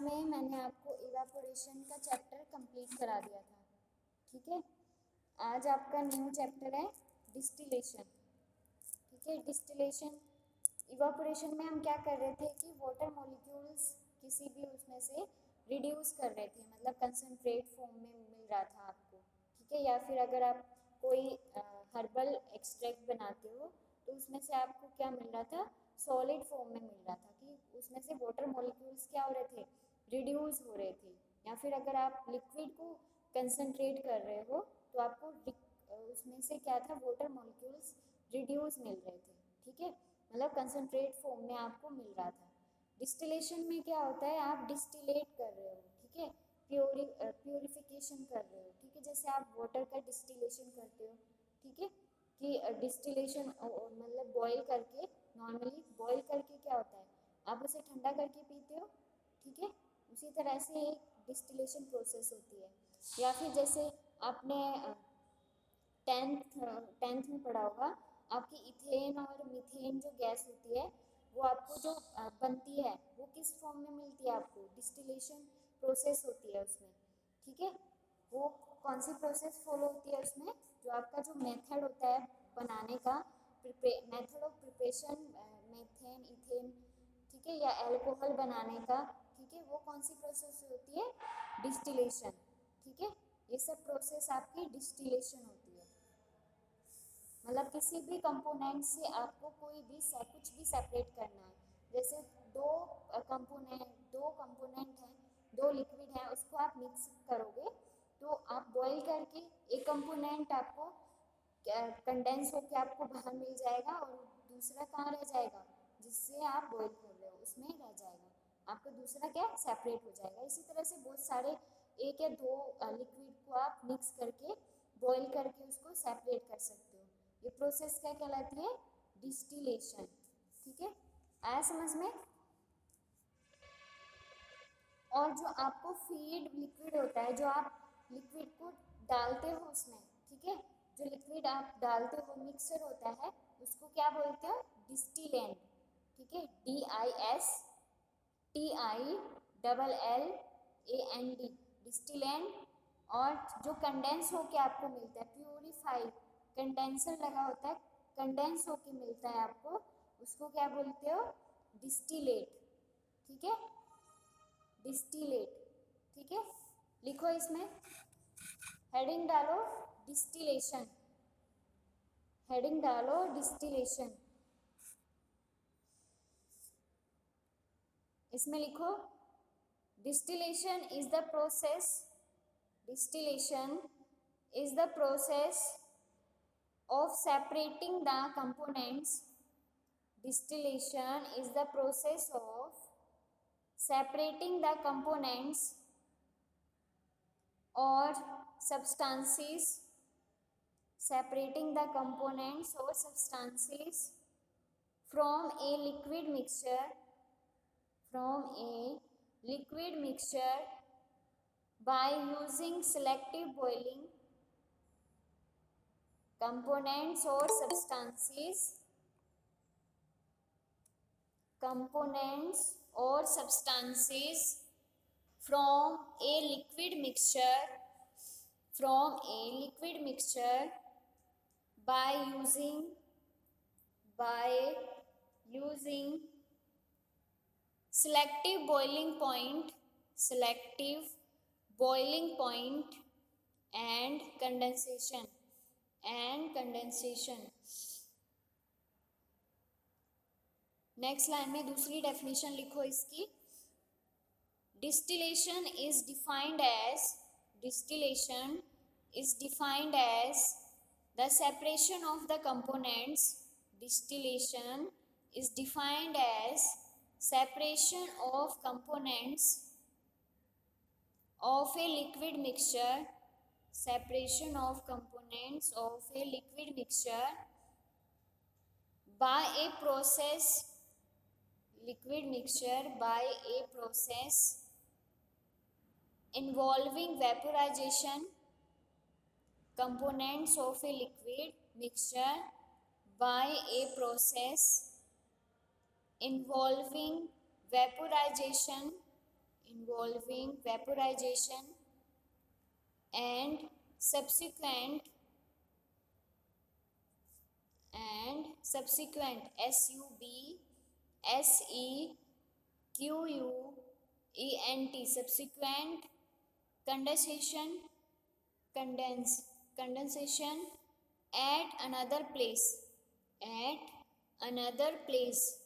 में मैंने आपको इवेपोरेशन का चैप्टर कंप्लीट करा दिया था, ठीक है। आज आपका न्यू चैप्टर है डिस्टिलेशन, ठीक है। डिस्टिलेशन इवेपोरेशन में हम क्या कर रहे थे कि वाटर मॉलिक्यूल्स किसी भी उसमें से रिड्यूस कर रहे थे, मतलब कंसनट्रेट फॉर्म में मिल रहा था आपको, ठीक है। या फिर अगर आप कोई हर्बल एक्सट्रैक्ट बनाते हो तो उसमें से आपको क्या मिल रहा था, सॉलिड फॉर्म में मिल रहा था कि उसमें से वाटर मॉलिक्यूल्स क्या हो रहे थे, रिड्यूस हो रहे थे। या फिर अगर आप लिक्विड को कंसनट्रेट कर रहे हो तो आपको उसमें से क्या था, वाटर मॉलिक्यूल्स रिड्यूस मिल रहे थे, ठीक है, मतलब कंसनट्रेट फॉर्म में आपको मिल रहा था। डिस्टिलेशन में क्या होता है, आप डिस्टिलेट कर रहे हो, ठीक है, प्योरिफिकेशन कर रहे हो, ठीक है। जैसे आप वाटर का डिस्टिलेशन करते हो, ठीक है, कि डिस्टिलेशन मतलब बॉईल करके, नॉर्मली बॉईल करके क्या होता है, आप उसे ठंडा करके पीते हो, ठीक है। उसी तरह से एक डिस्टिलेशन प्रोसेस होती है। या फिर जैसे आपने टेंथ में पढ़ा होगा, आपकी इथेन और मीथेन जो गैस होती है वो आपको जो बनती है वो किस फॉर्म में मिलती है, आपको डिस्टिलेशन प्रोसेस होती है उसमें, ठीक है। वो कौन सी प्रोसेस फॉलो होती है उसमें, जो आपका जो मेथड होता है बनाने का, method of preparation, methane ethane, ठीक है, या अल्कोहल बनाने का, ठीक है, वो कौन सी प्रोसेस होती है, डिस्टिलेशन, ठीक है। ये सब प्रोसेस आपकी डिस्टिलेशन होती है। मतलब किसी भी कंपोनेंट से आपको कोई भी कुछ भी सेपरेट करना है, जैसे दो कंपोनेंट हैं, दो लिक्विड हैं, उसको आप मिक्स करोगे तो आप बॉईल करके एक कंपोनेंट आपको कंडेंस होकर आपको बाहर मिल जाएगा और दूसरा कहाँ रह जाएगा, जिससे आप बॉईल कर रहे हो उसमें रह जाएगा, आपका दूसरा क्या सेपरेट हो जाएगा। इसी तरह से बहुत सारे एक या दो लिक्विड को आप मिक्स करके बॉईल करके उसको सेपरेट कर सकते हो। ये प्रोसेस क्या कहलाती है, डिस्टिलेशन, ठीक है, आया समझ में। और जो आपको फीड लिक्विड होता है, जो आप लिक्विड को डालते हो उसमें, ठीक है, जो लिक्विड आप डालते हो मिक्सर होता है, उसको क्या बोलते हो, डिस्टिलेंट, ठीक है, DISTILLAND, डिस्टिलेंट। और जो कंडेंस होके आपको मिलता है, प्यूरिफाई, कंडेंसर लगा होता है, कंडेंस होके मिलता है आपको, उसको क्या बोलते हो, डिस्टिलेट, ठीक है, डिस्टिलेट, ठीक है। लिखो इसमें हेडिंग डालो डिस्टिलेशन, हेडिंग डालो डिस्टिलेशन, इसमें लिखो distillation is the process, distillation is the process of separating the components, distillation is the process of separating the components or substances, separating the components or substances from a liquid mixture, from a liquid mixture by using selective boiling, components or substances, components or substances from a liquid mixture, from a liquid mixture by using selective boiling point, selective boiling point and condensation, and condensation। Next line में दूसरी definition लिखो इसकी, distillation is defined as, distillation is defined as the separation of the components, distillation is defined as separation of components of a liquid mixture, separation of components of a liquid mixture by a process, liquid mixture by a process involving vaporization, components of a liquid mixture by a process involving vaporization, involving vaporization and subsequent subsequent condensation condensation at another place.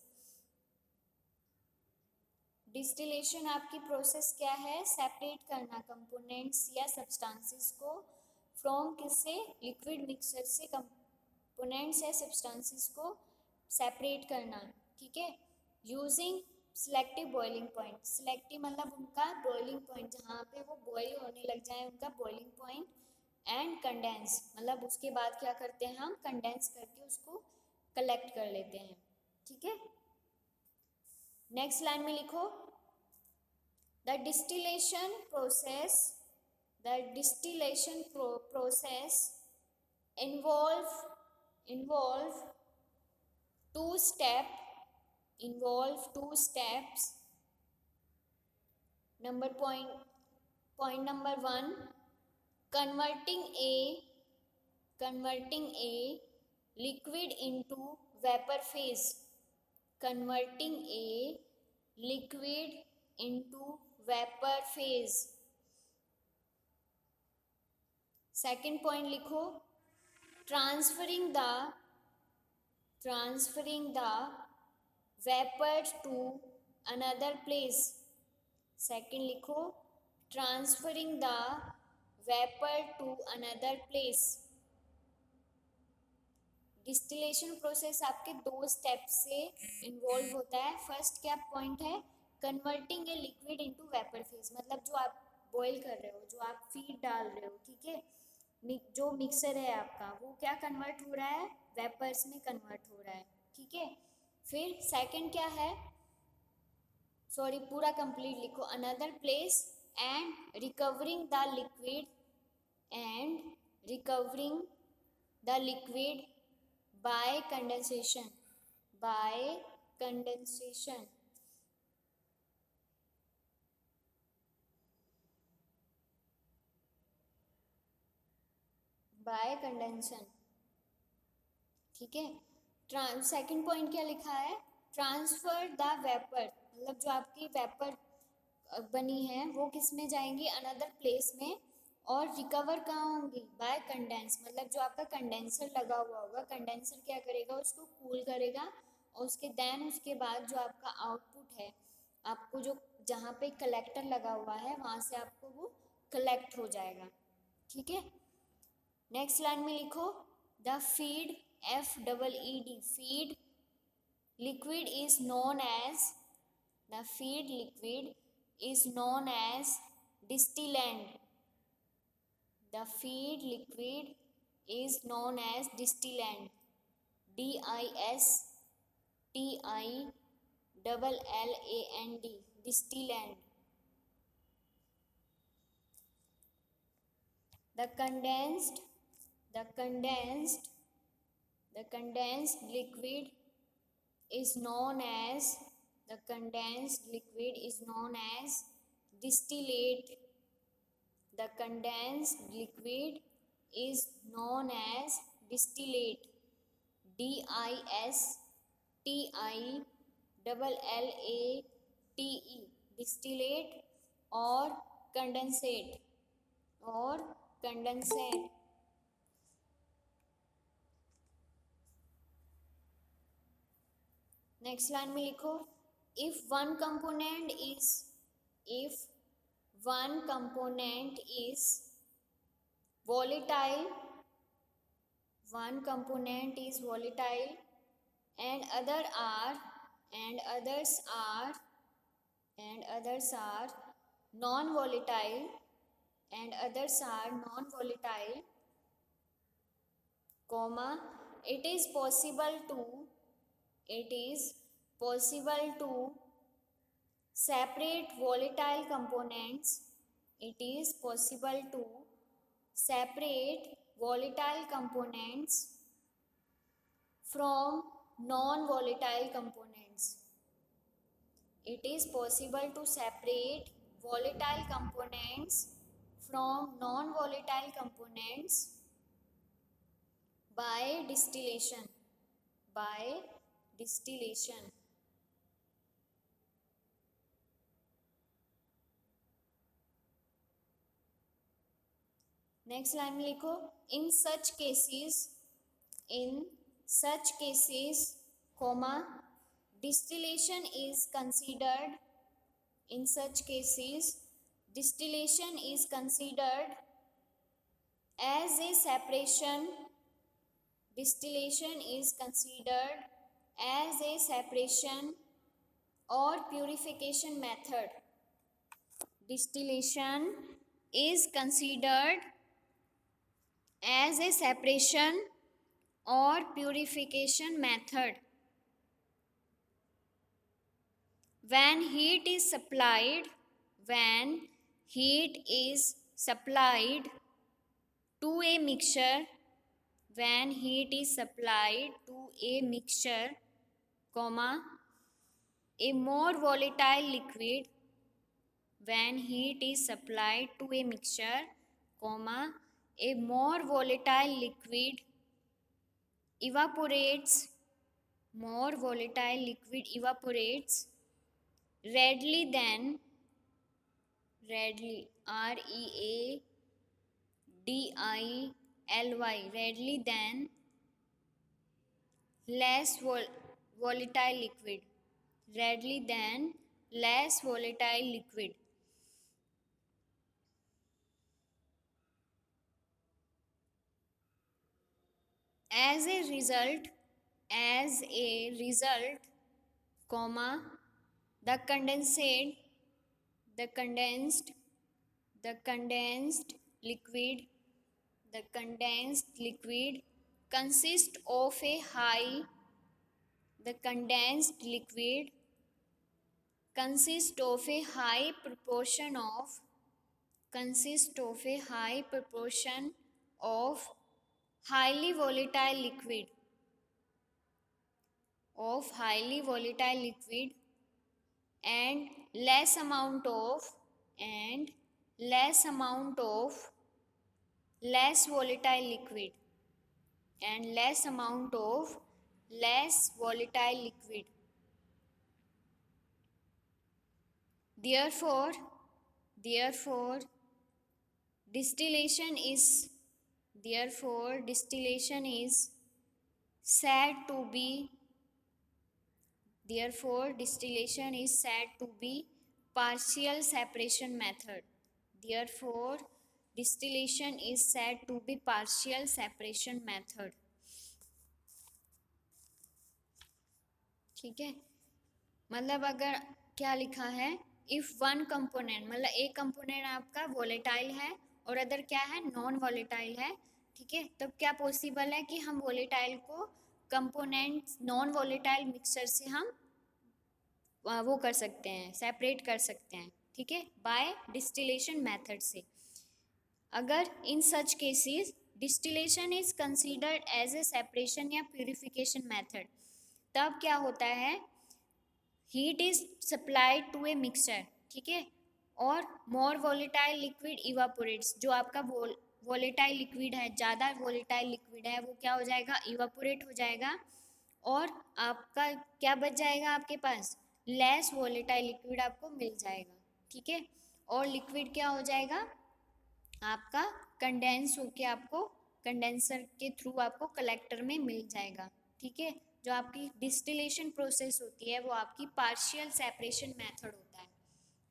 Distillation आपकी process क्या है? Separate करना components या substances को from किससे? Liquid mixture से components या substances को सेपरेट करना, ठीक है, using selective boiling point. Selective मतलब उनका बॉइलिंग पॉइंट, जहाँ पे वो बॉइल होने लग जाए, उनका बॉइलिंग पॉइंट. एंड कंडेंस मतलब उसके बाद क्या करते हैं हम? कंडेंस करके उसको कलेक्ट कर लेते हैं, ठीक है. नेक्स्ट लाइन में लिखो, the distillation process involve two steps. Point number 1, converting a liquid into vapor phase. Converting a liquid into vapor phase. Second point लिखो, transferring the vapor to another place. Second लिखो, transferring the vapor to another place. Distillation process आपके 2 step से involve होता है. First क्या point है? Converting a liquid into vapour phase. मतलब जो आप बॉईल कर रहे हो, जो आप फीड डाल रहे हो, ठीक है, जो मिक्सर है आपका, वो क्या कन्वर्ट हो रहा है? वेपर्स में कन्वर्ट हो रहा है, ठीक है. फिर सेकंड क्या है? सॉरी, पूरा कंप्लीट लिखो. Another place and recovering the liquid by condensation. ठीक है. सेकंड पॉइंट क्या लिखा है? ट्रांसफर द वेपर, मतलब जो आपकी वेपर बनी है वो किस में जाएंगी? अनदर प्लेस में. और रिकवर कहाँ होंगी? By condense. मतलब जो आपका कंडेंसर लगा हुआ होगा, कंडेंसर क्या करेगा? उसको कूल करेगा और उसके बाद जो आपका आउटपुट है, आपको जो जहाँ पे कलेक्टर लगा हुआ है वहाँ से आपको वो कलेक्ट हो जाएगा, ठीक है. नेक्स्ट लाइन में लिखो, the feed FEED feed liquid is known as distillant. The feed liquid is known as distillant. DISTILLAND. Distillant. The condensed liquid is known as distillate. The condensed liquid is known as distillate. DISTILLATE. Distillate or condensate. Next line में लिखो, if one component is volatile and others are non-volatile, comma, it is possible to separate volatile components. From non-volatile components. It is possible to separate volatile components from non-volatile components by distillation. By distillation. Next line में लिखो, in such cases comma distillation is considered, in such cases distillation is considered as a separation, distillation is considered as a separation or purification method. Distillation is considered as a separation or purification method when heat is supplied to a mixture, when heat is supplied to a mixture, comma, a more volatile liquid, when heat is supplied to a mixture, comma, a more volatile liquid evaporates, more volatile liquid evaporates readily than, readily, R-E-A-D-I-L-Y, readily than less volatile liquid, readily than less volatile liquid. As a result, comma, the condensed liquid consists of a high, the condensed liquid consists of a high proportion of highly volatile liquid, and less amount of less volatile liquid, and less amount of less volatile liquid. Therefore distillation is said to be partial separation method. Therefore distillation is said to be partial separation method. ठीक है, मतलब अगर क्या लिखा है, if one component, मतलब एक component आपका वोलेटाइल है और अदर क्या है, नॉन वोलेटाइल है, ठीक है, तब क्या पॉसिबल है कि हम वोलेटाइल को कंपोनेंट नॉन वोलेटाइल मिक्सचर से हम वो कर सकते हैं, सेपरेट कर सकते हैं, ठीक है, बाय डिस्टिलेशन मेथड से. अगर in such cases distillation is considered as a separation या प्यूरिफिकेशन मेथड, तब क्या होता है, heat is supplied to a mixture, ठीक है, और मोर वोलेटाइल लिक्विड इवापोरेट्स, जो आपका वोलेटाइल लिक्विड है, ज़्यादा वोलेटाइल लिक्विड है, वो क्या हो जाएगा, इवापोरेट हो जाएगा, और आपका क्या बच जाएगा, आपके पास लेस वोलेटाइल लिक्विड आपको मिल जाएगा, ठीक है, और लिक्विड क्या हो जाएगा, आपका कंडेंस होके आपको कंडेंसर के थ्रू आपको कलेक्टर में मिल जाएगा, ठीक है. जो आपकी डिस्टिलेशन प्रोसेस होती है वो आपकी पार्शियल सेपरेशन मेथड होता है,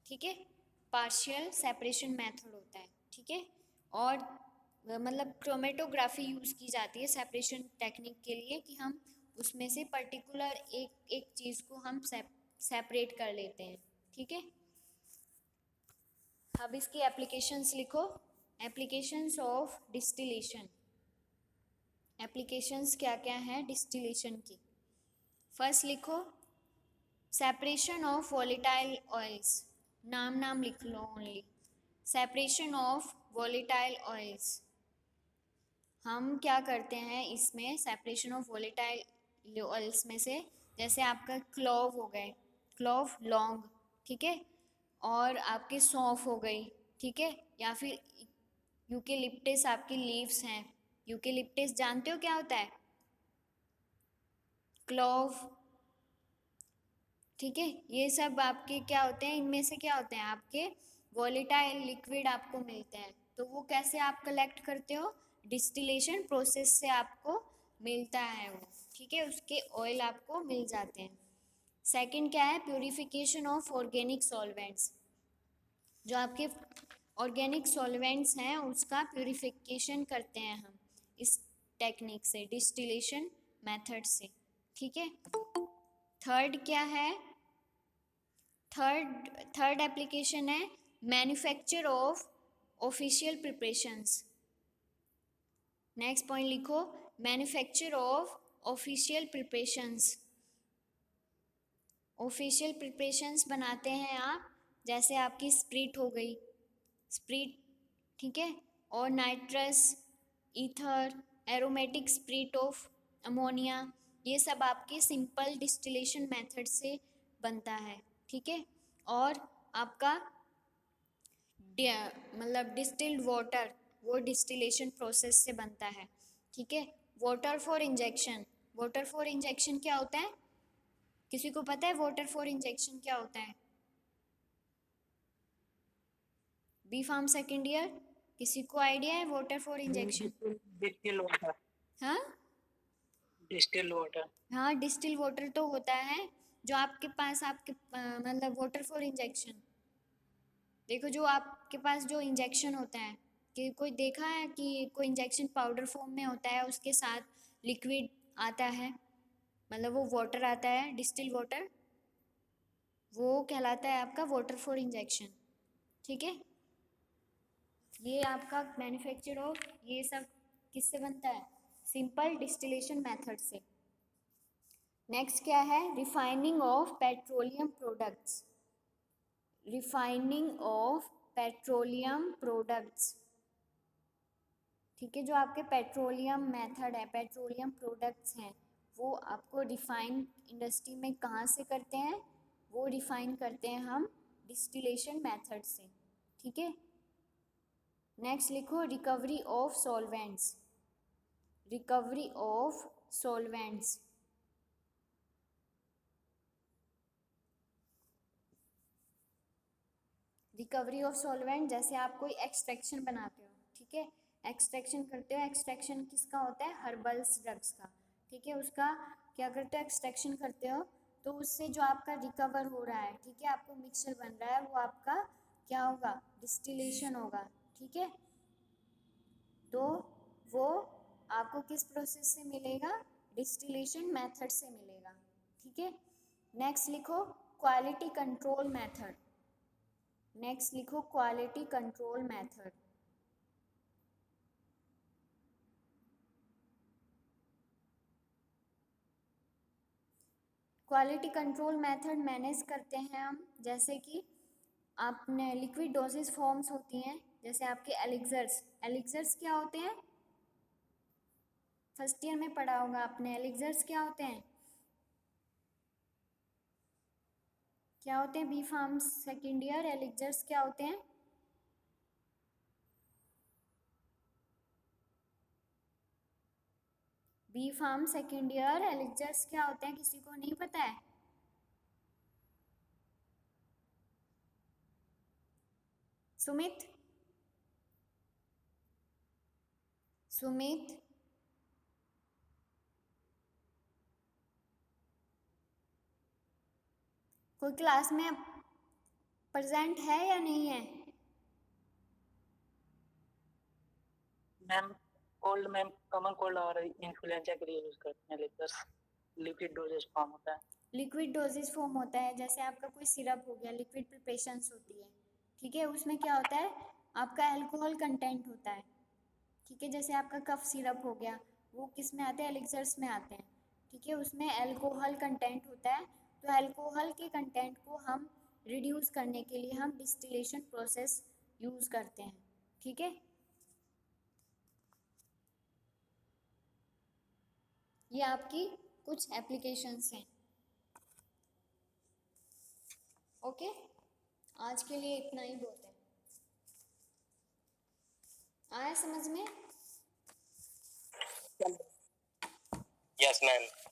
ठीक है, पार्शियल सेपरेशन मेथड होता है, ठीक है. और मतलब क्रोमेटोग्राफी यूज़ की जाती है सेपरेशन टेक्निक के लिए, कि हम उसमें से पर्टिकुलर एक चीज़ को हम सेपरेट कर लेते हैं, ठीक है. अब इसकी एप्लीकेशंस लिखो, एप्लीकेशंस ऑफ डिस्टिलेशन. एप्लीकेशंस क्या क्या हैं डिस्टिलेशन की. फर्स्ट लिखो, सेपरेशन ऑफ वोलेटाइल ऑयल्स, नाम लिख लो only. Separation of volatile oils, हम क्या करते हैं इसमें, सेपरेशन ऑफ वोलेटाइल ऑयल्स में से, जैसे आपका क्लोव हो गए, क्लोव लौंग, ठीक है, और आपकी सौंफ हो गई, ठीक है, या फिर यूकेलिप्टस आपकी लीव्स हैं। यूकेलिप्टस जानते हो क्या होता है? क्लोव, ठीक है, ये सब आपके क्या होते हैं, इनमें से क्या होते हैं आपके वॉलेटाइल लिक्विड आपको मिलते हैं। तो वो कैसे आप कलेक्ट करते हो? डिस्टिलेशन प्रोसेस से आपको मिलता है वो, ठीक है, उसके ऑयल आपको मिल जाते हैं। सेकंड क्या है? Purification of organic solvents. जो आपके ऑर्गेनिक सॉल्वेंट्स हैं उसका प्यूरिफिकेशन करते हैं हम इस टेक्निक से, डिस्टिलेशन मेथड से, ठीक है। थर्ड क्या है? थर्ड एप्लीकेशन है manufacture of official preparations. Next point लिखो, manufacture of official preparations. Official preparations बनाते हैं आप, जैसे आपकी स्प्रिट हो गई, स्प्रिट, ठीक है, और nitrous, ether, aromatic spirit of ammonia, ये सब आपके सिंपल डिस्टिलेशन मेथड से बनता है, ठीक है। और आपका मतलब डिस्टिल्ड वाटर, वो डिस्टिलेशन प्रोसेस से बनता है, ठीक है। Water for injection, water for injection क्या होता है? किसी को पता है वाटर फॉर इंजेक्शन क्या होता है? बी फार्म सेकेंड ईयर, किसी को आइडिया है water for injection? Distil water, हाँ डिस्टिल वाटर। हाँ, डिस्टिल वाटर तो होता है जो आपके पास आपके मतलब वाटर फॉर इंजेक्शन, देखो जो आपके पास जो इंजेक्शन होता है, कि कोई देखा है कि कोई इंजेक्शन पाउडर फॉर्म में होता है, उसके साथ लिक्विड आता है, मतलब वो वाटर आता है, डिस्टिल वाटर, वो कहलाता है आपका वाटर फॉर इंजेक्शन, ठीक है। ये आपका मैन्युफैक्चर ऑफ ये सब किससे बनता है? सिंपल डिस्टिलेशन मेथड से। नेक्स्ट क्या है? Refining of petroleum products, refining of petroleum products, ठीक है, जो आपके पेट्रोलियम मेथड है, पेट्रोलियम प्रोडक्ट्स हैं, वो आपको रिफाइन इंडस्ट्री में कहाँ से करते हैं? वो रिफाइन करते हैं हम डिस्टिलेशन मेथड से, ठीक है। नेक्स्ट लिखो recovery of solvents, recovery of solvents, recovery of solvent, जैसे आप कोई एक्सट्रैक्शन बनाते हो, ठीक है, एक्सट्रैक्शन करते हो, एक्सट्रैक्शन किसका होता है? हर्बल्स ड्रग्स का, ठीक है, उसका क्या करते हो? एक्सट्रैक्शन करते हो, तो उससे जो आपका रिकवर हो रहा है, ठीक है, आपको मिक्सचर बन रहा है, वो आपका क्या होगा? डिस्टिलेशन होगा, ठीक है। तो वो आपको किस प्रोसेस से मिलेगा? डिस्टिलेशन मेथड से मिलेगा, ठीक है। नेक्स्ट लिखो क्वालिटी कंट्रोल मेथड, नेक्स्ट लिखो quality control method. Quality control method manage करते हैं हम, जैसे कि आपने लिक्विड डोजेज फॉर्म्स होती हैं, जैसे आपके एलिक्सर्स, एलिक्सर्स क्या होते हैं? फर्स्ट ईयर में पढ़ा होगा आपने, एलिक्सर्स क्या होते हैं? क्या होते हैं? B pharm second year, elixirs क्या होते हैं? B pharm second year, elixirs क्या होते हैं? किसी को नहीं पता है? सुमित, सुमित, कोई क्लास में प्रेजेंट है या नहीं है? Ma'am cold, ma'am common cold और इन्फ्लुएंजा के लिए यूज करते हैं लेक्चर्स। लिक्विड डोजेज फॉर्म होता है। लिक्विड डोजेज फॉर्म होता है, जैसे आपका कोई सिरप हो गया, लिक्विड प्रिपरेशंस होती है, ठीक है, उसमें क्या होता है? आपका अल्कोहल कंटेंट होता है, ठीक है, जैसे आपका कफ सिरप हो गया, वो किस में आते हैं? एलिक्सर्स में आते हैं, ठीक है, उसमें अल्कोहल कंटेंट होता है। तो अल्कोहल के कंटेंट को हम रिड्यूस करने के लिए हम डिस्टिलेशन प्रोसेस यूज़ करते हैं, ठीक है। ये आपकी कुछ एप्लीकेशंस हैं, ओके। आज के लिए इतना ही बहुत है। आया समझ में? Yes, ma'am.